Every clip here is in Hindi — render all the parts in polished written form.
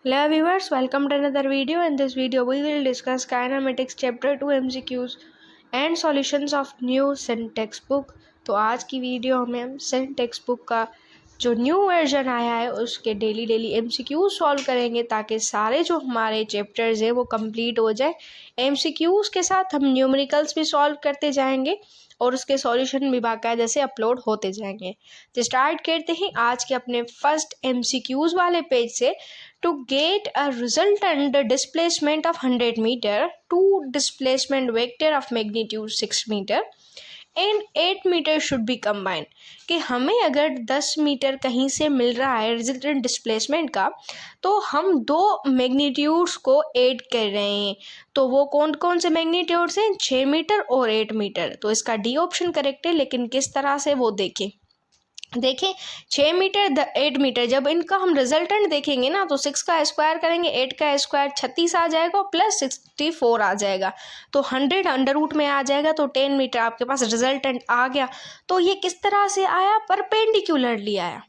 Hello viewers, welcome to another video. In this video we will discuss kinematics chapter 2 MCQs and solutions of new SIN textbook. तो आज की वीडियो में हम SIN textbook का जो न्यू वर्जन आया है उसके डेली MCQ सॉल्व करेंगे ताकि सारे जो हमारे चैप्टर्स हैं वो कंप्लीट हो जाए। MCQs के साथ हम न्यूमेरिकल्स भी सॉल्व करते जाएंगे और उसके सॉल्यूशन भी बाकायदा से अपलोड होते जाएंगे। तो स्टार्ट करते हैं आज के अपने फर्स्ट MCQs वाले पेज से। To get a resultant displacement of 100 meter, two displacement vector of magnitude 6 meter and 8 meter should be combined। कि हमें अगर 10 मीटर कहीं से मिल रहा है रिजल्टेंट डिस्प्लेसमेंट का तो हम दो मैग्नीट्यूड्स को ऐड कर रहे हैं। तो वो कौन कौन से मैग्नीट्यूड्स हैं? 6 मीटर और 8 मीटर। तो इसका डी ऑप्शन करेक्ट है, लेकिन किस तरह से वो देखें। 6 मीटर 8 मीटर, जब इनका हम रिजल्टेंट देखेंगे ना तो 6 का स्क्वायर करेंगे, 8 का स्क्वायर 36 आ जाएगा प्लस 64 आ जाएगा, तो 100 अंडर रूट में आ जाएगा। तो 10 मीटर आपके पास रिजल्टेंट आ गया। तो ये किस तरह से आया? परपेंडिकुलरली आया।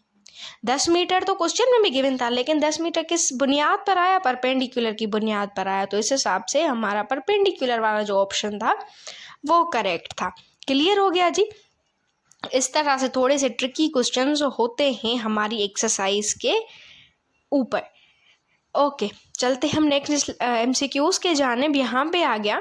10 मीटर तो क्वेश्चन में भी गिवन था, लेकिन 10 मीटर किस बुनियाद पर आया? परपेंडिकुलर की बुनियाद पर आया। तो इस हिसाब से हमारा परपेंडिकुलर वाला जो ऑप्शन था वो करेक्ट था। क्लियर हो गया जी। इस तरह से थोड़े से ट्रिकी क्वेश्चंस होते हैं हमारी एक्सरसाइज के ऊपर। ओके, चलते हम नेक्स्ट MCQs के जानिब। यहाँ पे आ गया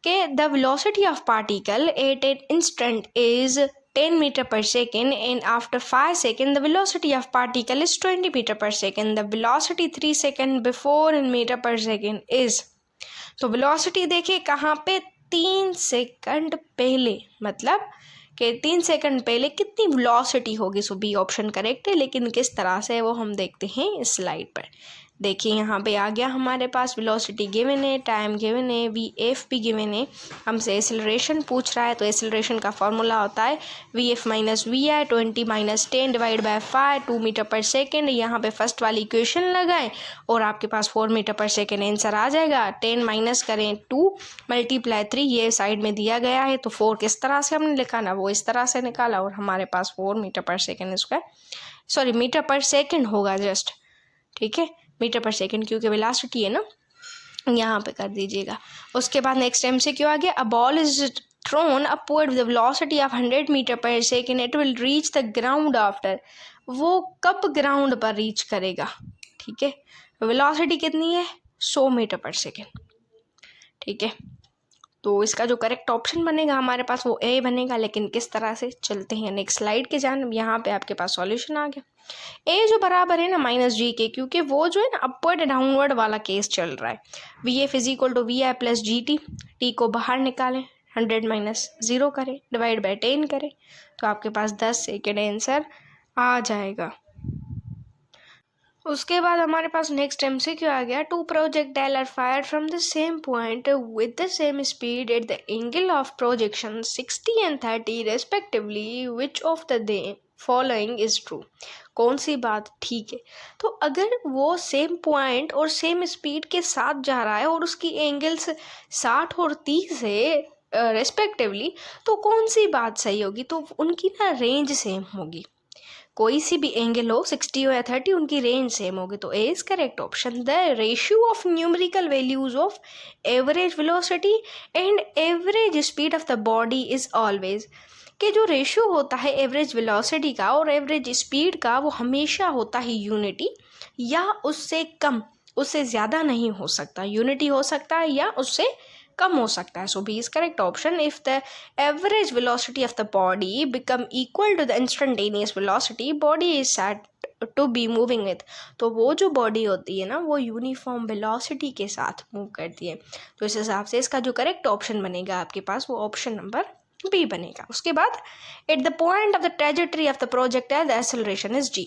कि the velocity of particle at an instant is 10 metre पर second and after 5 second the velocity of particle is 20 metre पर second. The velocity 3 second before in metre पर सेकेंड इज। तो वेलोसिटी देखिए कहाँ पे? 3 सेकंड पहले, मतलब कि 3 सेकंड पहले कितनी वेलोसिटी होगी। सो बी ऑप्शन करेक्ट है, लेकिन किस तरह से वो हम देखते हैं इस स्लाइड पर। देखिए यहाँ पे आ गया हमारे पास वेलोसिटी गिवन है, टाइम गिवन है, VF भी गिवन है। हमसे एक्सेलरेशन पूछ रहा है, तो एक्सेलरेशन का फॉर्मूला होता है VF minus VI 20 minus 10 divide by 5 2 meter पर सेकेंड। यहाँ पे फर्स्ट वाली इक्वेशन लगाएं और आपके पास 4 मीटर पर सेकेंड आंसर आ जाएगा। 10 माइनस करें 2 मल्टीप्लाई 3, ये साइड में दिया गया है। तो 4 किस तरह से हमने लिखा ना, वो इस तरह से निकाला और हमारे पास 4 मीटर पर सेकेंड स्क्वायर मीटर पर सेकेंड होगा जस्ट। ठीक है, मीटर पर सेकेंड क्योंकि वेलोसिटी है ना, यहाँ पे कर दीजिएगा। उसके बाद नेक्स्ट MCQ आ गया। A ball is thrown upward with velocity of 100 metre पर second, it will reach the ground after. वो कब ग्राउंड पर रीच करेगा? ठीक है, वेलोसिटी कितनी है? 100 मीटर पर सेकेंड। ठीक है, तो इसका जो करेक्ट ऑप्शन बनेगा हमारे पास वो A बनेगा, लेकिन किस तरह से? चलते हैं नेक्स्ट स्लाइड के जानिब। यहाँ पे आपके पास सॉल्यूशन आ गया। A जो बराबर है ना -G के, क्योंकि वो जो है ना अपवर्ड डाउनवर्ड वाला केस चल रहा है। VF is equal to VI plus GT। T को बाहर निकालें, 100 माइनस 0 करें, डिवाइड बाई 10 करें, तो आपके पास 10 सेकेंड आंसर आ जाएगा। उसके बाद हमारे पास नेक्स्ट MCQ आ गया। 2 projectile are fired from the same point with the same speed at the angle of projection 60 and 30 respectively, which of the following is true. कौन सी बात ठीक है? तो अगर वो सेम पॉइंट और सेम स्पीड के साथ जा रहा है और उसकी एंगल्स 60 और 30 है रेस्पेक्टिवली, तो कौन सी बात सही होगी? तो उनकी ना रेंज सेम होगी। कोई सी भी एंगल हो 60 हो या 30, उनकी रेंज सेम होगी। तो A is correct option. The ratio of numerical values of average velocity and average speed of the body is always. कि जो रेशियो होता है एवरेज वेलोसिटी का और एवरेज स्पीड का, वो हमेशा होता है यूनिटी या उससे कम, उससे ज़्यादा नहीं हो सकता। यूनिटी हो सकता है या उससे कम हो सकता है। So B is correct option. If the average velocity of the body become equal to the instantaneous velocity, body is said to be moving with. तो वो जो बॉडी होती है ना, वो यूनिफॉर्म वेलोसिटी के साथ मूव करती है। तो इस हिसाब से इसका जो करेक्ट ऑप्शन बनेगा आपके पास वो ऑप्शन नंबर B बनेगा। उसके बाद at the point of the trajectory of the projectile the acceleration is G।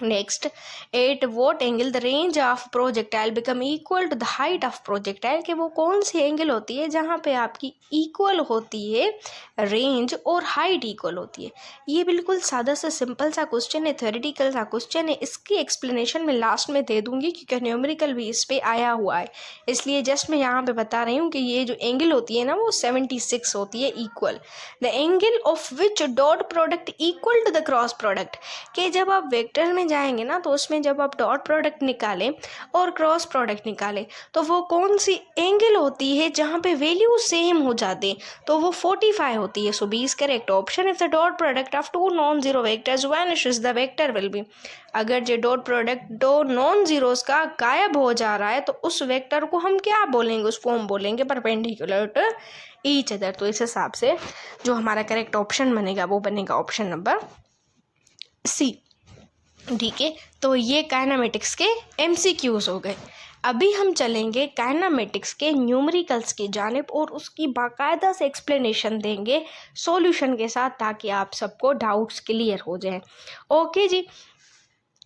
Next, at what angle the range of projectile become equal to the height of projectile. कि वो कौन सी एंगल होती है जहाँ पे आपकी इक्वल होती है रेंज और हाइट इक्वल होती है। ये बिल्कुल सादा सा सिंपल सा क्वेश्चन है, थ्योरेटिकल सा क्वेश्चन है। इसकी एक्सप्लेनेशन मैं लास्ट में दे दूंगी क्योंकि न्यूमेरिकल भी इस पर आया हुआ है, इसलिए जस्ट मैं यहाँ पे बता रही हूँ कि ये जो एंगल होती है ना वो 76 होती है equal. The angle of which dot product equal to the cross product. कि जब आप वेक्टर में में जाएंगे ना, तो उसमें जब आप डॉट प्रोडक्ट निकालें और क्रॉस प्रोडक्ट निकालें तो वो कौन सी एंगल होती है जहाँ पे वैल्यू सेम हो जाते, तो वो 45 होती है। So B is correct option. If the dot product of two non zero vectors vanishes the vector will be, अगर जो डॉट प्रोडक्ट दो नॉन जीरोस का गायब हो जा रहा है तो उस वेक्टर को हम क्या बोलेंगे, उसको हम बोलेंगे परपेंडिकुलर टू ईच अदर। तो इस हिसाब से जो हमारा करेक्ट ऑप्शन बनेगा वो बनेगा ऑप्शन नंबर सी। ठीक है, तो ये काइनेमेटिक्स के एमसीक्यूज हो गए। अभी हम चलेंगे काइनेमेटिक्स के न्यूमेरिकल्स की जानिब और उसकी बाकायदा से एक्सप्लेनेशन देंगे सॉल्यूशन के साथ, ताकि आप सबको डाउट्स क्लियर हो जाएं। ओके जी,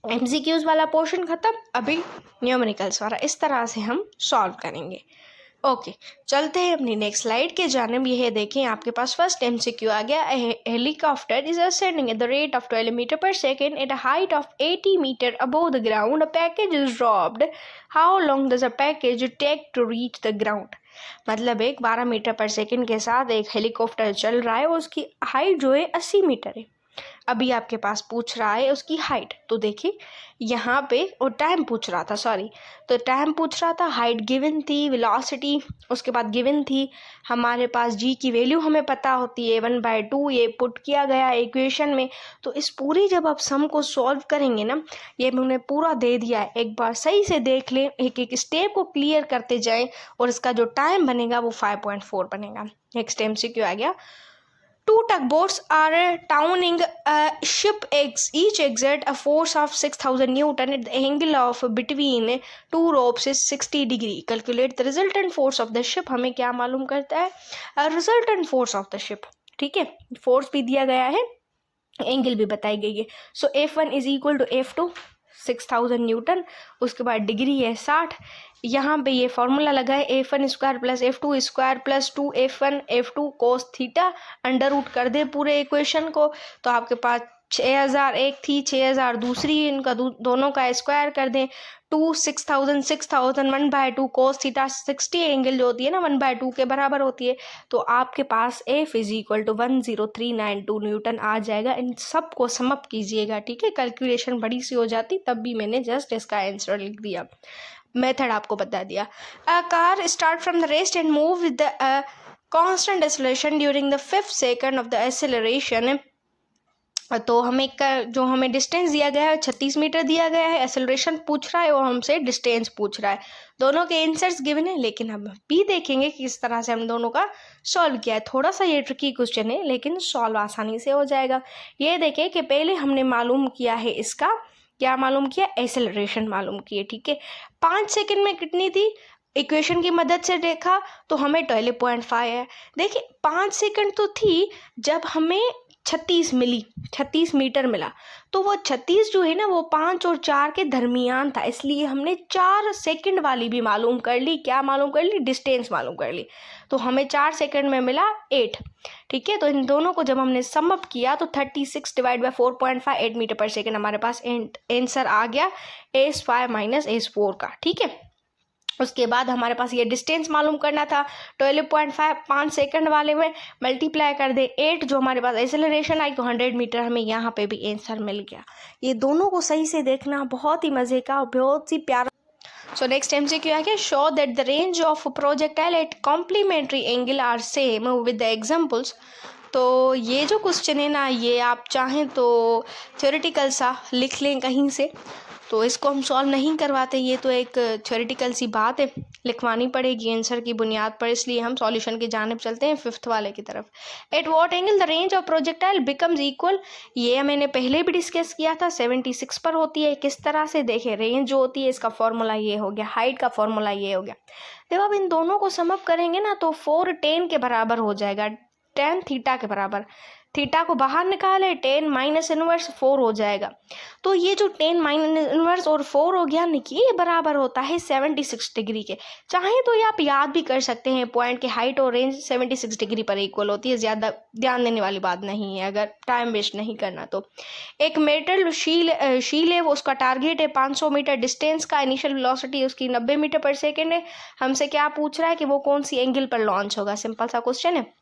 एमसीक्यूज वाला पोर्शन ख़त्म, अभी न्यूमेरिकल्स वाला इस तरह से हम सॉल्व करेंगे। ओके, चलते हैं अपनी नेक्स्ट स्लाइड के जानिब। यह देखें, आपके पास फर्स्ट एमसीक्यू आ गया। Helicopter is ascending at the rate of 12 metre पर second at a height of 80 metre above the ground. A package is dropped, how long does a package take to reach the ground. मतलब एक 12 मीटर पर सेकेंड के साथ एक हेलीकॉप्टर चल रहा है और उसकी हाइट जो है 80 मीटर है। अभी आपके पास पूछ रहा है उसकी हाइट, तो देखिए यहाँ पे, और टाइम पूछ रहा था, सॉरी, तो टाइम पूछ रहा था, हाइट गिवन थी, वेलोसिटी उसके बाद गिवन थी, हमारे पास जी की वैल्यू हमें पता होती है 1/2, ये पुट किया गया इक्वेशन में। तो इस पूरी जब आप सम को सॉल्व करेंगे ना, ये मैंने पूरा दे दिया है, एक बार सही से देख लें, एक एक स्टेप को क्लियर करते जाएं और इसका जो टाइम बनेगा वो 5.4 बनेगा। नेक्स्ट एमसीक्यू आ गया। Two tugboats are towing a ship, each exert a force of 6,000 Newton at the angle of between two ropes is 60 degree. Calculate the resultant force of the ship. हमें क्या मालूम करता है, resultant force of the ship। ठीक है, फोर्स भी दिया गया है, एंगल भी बताई गई है। So F1 is equal to F2 6000 newton, उसके बाद डिग्री है 60। यहाँ पे ये फॉर्मूला लगा है F1 square plus F2 square plus 2F1 F2 cos theta, under root कर दे पूरे इक्वेशन को, तो आपके पास 6000 एक थी, 6000 दूसरी, इनका दोनों का स्क्वायर कर दें, 2 6000 6000 1/2 कोस थीटा 60 एंगल जो होती है ना 1/2 के बराबर होती है। तो आपके पास F is equal to 10392 newton आ जाएगा। इन सब को समअप कीजिएगा, ठीक है, कैलकुलेशन बड़ी सी हो जाती, तब भी मैंने जस्ट इसका आंसर लिख दिया, मेथड आपको बता दिया। A car start from the rest and move with the constant acceleration during the 5th second of the acceleration. तो हमें जो हमें डिस्टेंस दिया गया है 36 मीटर दिया गया है, एक्सेलरेशन पूछ रहा है और हमसे डिस्टेंस पूछ रहा है, दोनों के आंसर्स गिवन है। लेकिन हम भी देखेंगे कि किस तरह से हम दोनों का सॉल्व किया है। थोड़ा सा ये ट्रिकी क्वेश्चन है लेकिन सॉल्व आसानी से हो जाएगा। ये देखें कि पहले हमने मालूम किया है, इसका क्या मालूम किया, एक्सेलरेशन मालूम किए, ठीक है। 5 सेकंड में कितनी थी, इक्वेशन की मदद से देखा तो हमें 12.5 है। देखिए 5 सेकंड तो थी जब हमें 36 मीटर मिला, तो वो 36 जो है ना वो 5 और 4 के दरमियान था, इसलिए हमने 4 सेकंड वाली भी मालूम कर ली। क्या मालूम कर ली, डिस्टेंस मालूम कर ली, तो हमें 4 सेकंड में मिला 8। ठीक है, तो इन दोनों को जब हमने सम अप किया तो 36 डिवाइड बाई 4.5 8 मीटर पर सेकेंड हमारे पास आंसर आ गया S5 माइनस S4 का। ठीक है, उसके बाद हमारे पास ये डिस्टेंस मालूम करना था, 12.5 5 सेकंड वाले में मल्टीप्लाई कर दे 8, जो हमारे पास एक्सेलरेशन आई तो 100 मीटर, हमें यहाँ पे भी आंसर मिल गया। ये दोनों को सही से देखना बहुत ही मज़े का, बहुत ही प्यारा। सो नेक्स्ट MCQ आ गया, show that the range of projectile at complementary angle are same with the examples. तो ये जो क्वेश्चन है ना, ये आप चाहें तो थ्योरेटिकल सा लिख लें कहीं से, तो इसको हम सॉल्व नहीं करवाते, ये तो एक थ्योरेटिकल सी बात है, लिखवानी पड़ेगी आंसर की बुनियाद पर, इसलिए हम सॉल्यूशन की जानिब चलते हैं 5th वाले की तरफ। At what angle the range of projectile becomes equal, ये मैंने पहले भी डिस्कस किया था, 76 पर होती है। किस तरह से देखें, रेंज जो होती है इसका फॉर्मूला ये हो गया, हाइट का फॉर्मूला ये हो गया। जब आप इन दोनों को समअप करेंगे ना तो 4 tan के बराबर हो जाएगा, tan थीटा के बराबर, थीटा को बाहर निकाले tan माइनस इनवर्स 4 हो जाएगा। तो ये जो tan माइनस इनवर्स और 4 हो गया, ये बराबर होता है 76 डिग्री के। चाहे तो ये आप याद भी कर सकते हैं, पॉइंट के हाइट और रेंज 76 डिग्री पर इक्वल होती है, ज़्यादा ध्यान देने वाली बात नहीं है अगर टाइम वेस्ट नहीं करना तो। एक मेटल शील है, वो उसका टारगेट है 500 मीटर डिस्टेंस का, इनिशियल वेलोसिटी उसकी 90 मीटर पर सेकेंड है। हमसे क्या पूछ रहा है कि वो कौन सी एंगल पर लॉन्च होगा, सिंपल सा क्वेश्चन है।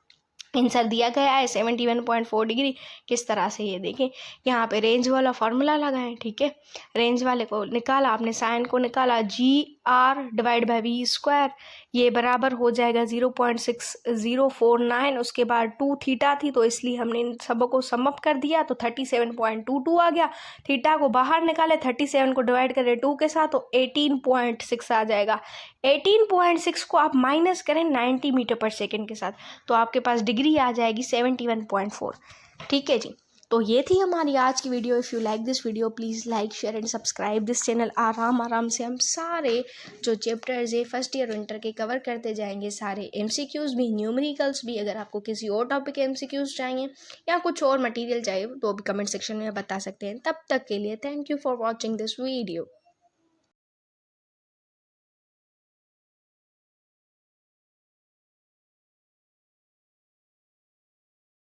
आंसर दिया गया है 71.4 डिग्री। किस तरह से, ये देखें यहाँ पे रेंज वाला फार्मूला लगाएं, ठीक है। रेंज वाले को निकाला आपने, साइन को निकाला, GR/V², ये बराबर हो जाएगा 0.6049। उसके बाद 2 थीटा थी तो इसलिए हमने इन सबों को समअप कर दिया तो 37.22 आ गया। थीटा को बाहर निकाले, 37 को डिवाइड करें 2 के साथ तो 18.6 आ जाएगा। 18.6 को आप माइनस करें 90 मीटर पर सेकेंड के साथ तो आपके पास डिग्री आ जाएगी 71.4। ठीक है जी, तो ये थी हमारी आज की video. If you like this video please like share and subscribe this channel. आराम से हम सारे जो चैप्टर्स है फर्स्ट ईयर विंटर के कवर करते जाएंगे, सारे MCQs भी, न्यूमेरिकल्स भी। अगर आपको किसी और टॉपिक के MCQs चाहिए या कुछ और मटेरियल चाहिए तो भी कमेंट सेक्शन में बता सकते हैं। तब तक के लिए thank you for watching this video.